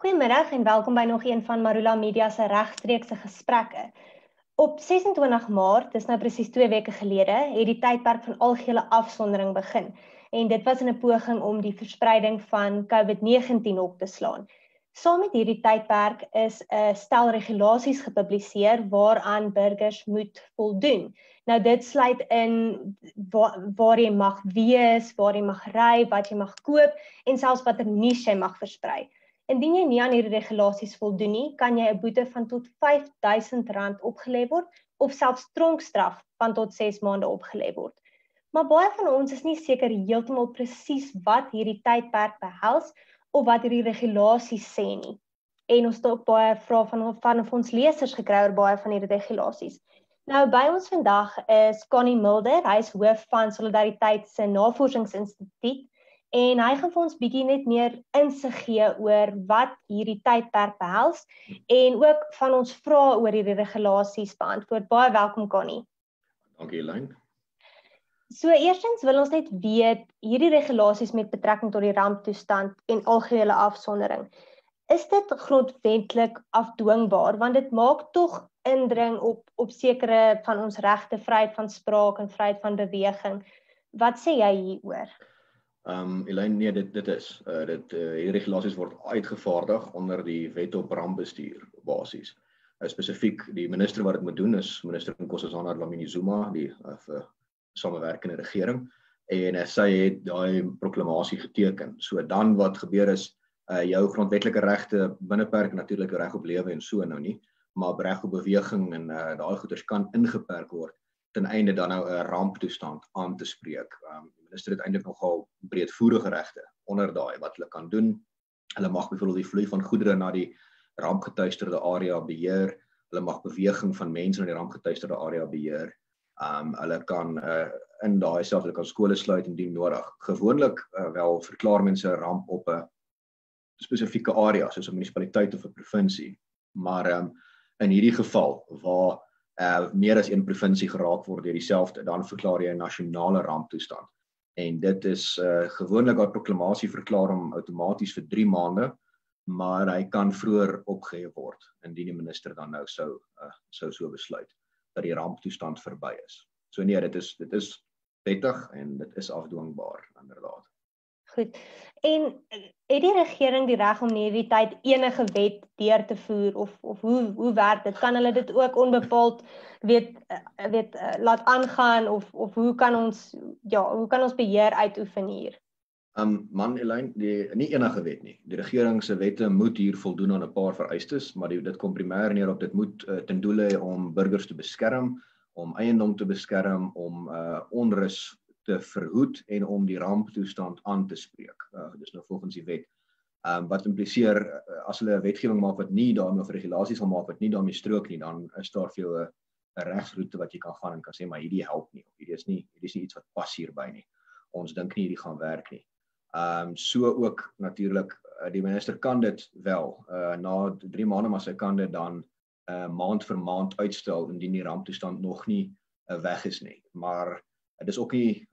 Goeiemiddag en welkom by nog een van Marula Media se regstreekse gesprekke. Op 26 Maart, dis nou presies 2 weke gelede, het die tydperk van algehele afsondering begin. En dit was in 'n poging om die verspreiding van COVID-19 op te slaan. Saam met hierdie tydperk is 'n stel regulasies gepubliseer waaraan burgers moet voldoen. Nou dit sluit in waar jy mag wees, waar jy mag ry, wat jy mag koop en selfs watter nuus jy mag versprei. Indien jy nie aan hierdie regulasies voldoen nie, kan jy 'n boete van tot R5.000 opgelê word of selfs tronkstraf van tot 6 maande opgelê word. Maar baie van ons is nie seker heeltemal presies wat hierdie tydperk behels of wat hierdie regulasies sê nie. En ons het ook baie vrae van ons lesers gekry oor baie van hierdie regulasies. Nou by ons vandag is Connie Mulder, hy is hoof van Solidariteit se Navorsingsinstituut. En hy gaan vir ons bietjie net meer insig gee oor wat hierdie tydperk behels en ook van ons vrae oor hierdie regulasies beantwoord. Baie welkom Connie. Dankie Elaine. So eerstens wil ons net weet hierdie regulasies met betrekking tot die ramptoestand en algehele afsondering. Is dit grondwetlik afdwingbaar want dit maak tog indring op sekere van ons regte, vryheid van spraak en vryheid van beweging. Wat sê jy hieroor? Elaine, nee, dit is. Hierdie regulasies word uitgevaardig onder die wet op rampbestuur basies. Spesifiek die minister wat dit moet doen is minister Nkosazana Dlamini-Zuma, die samewerkende regering, en sy het daai proklamasie geteken. So dan wat gebeur is, jou grondwetlike regte binneperk natuurlik reg op lewe en so nou nie, maar reg op beweging en daai goeders kan ingeperk word ten einde dan nou 'n ramptoestand aan te spreek. Die minister het eintlik nogal breedvoerige regte onder daai wat hulle kan doen. Hulle mag byvoorbeeld die vloei van goedere na die rampgetuisterde area beheer. Hulle mag beweging van mense na die rampgetuisterde area beheer. Hulle kan in daai self, hulle kan skole sluit indien nodig. Gewoonlik wel verklaar mense 'n ramp op 'n spesifieke area soos 'n munisipaliteit of 'n provinsie. Maar in hierdie geval waar meer as een provinsie geraak word deur dieselfde, dan verklaar jy 'n nasionale ramptoestand. En dit is gewoonlik 'n proklamasie verklaar hom outomaties vir 3 maande, maar hy kan vroeër opgehef word indien die minister dan nou sou so besluit dat die ramptoestand verby is. So nee, dit is wettig en dit is afdwingbaar inderdaad. Goed. En het die regering die reg om in hierdie tyd enige wet deur te voer of hoe werk dit? Kan hulle dit ook onbepaald laat aangaan of hoe kan ons beheer uitoefen hier? Elaine, nie enige wet nie. Die regering se wette moet hier voldoen aan 'n paar vereistes, maar dit kom primêr neer op dit moet ten doel hê om burgers te beskerm, om eiendom te beskerm, om onrus te verhoed en om die ramptoestand aan te spreek. Dis nou volgens die wet. Wat impliseer as hulle 'n wetgewing maak wat nie daarmee of regulasies gaan maak wat nie daarmee strook nie, dan is daar vir jou 'n regsroete wat jy kan gaan en kan sê maar hierdie help nie of hierdie is nie iets wat pas hierby nie. Ons dink nie hierdie gaan werk nie. So ook natuurlik die minister kan dit wel na 3 maande, maar sy kan dit dan maand vir maand uitstel indien die ramptoestand nog nie weg is nie. Maar dit is ook nie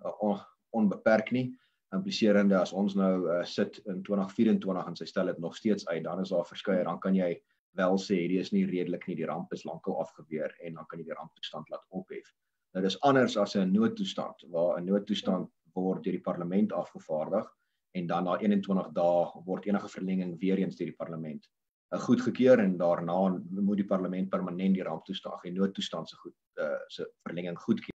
onbeperk nie. Impliserende as ons nou sit in 2024 en sy stel dit nog steeds uit, dan is daar verskeie, dan kan jy wel sê hierdie is nie redelik nie, die ramp is lankal afgeweer en dan kan jy die ramptoestand laat ophef. Nou dis anders as 'n noodtoestand, waar 'n noodtoestand word deur die parlement afgevaardig en dan na 21 dae word enige verlenging weer eens deur die parlement goedgekeur en daarna moet die parlement permanent die ramptoestand en noodtoestand se verlenging goedkeur.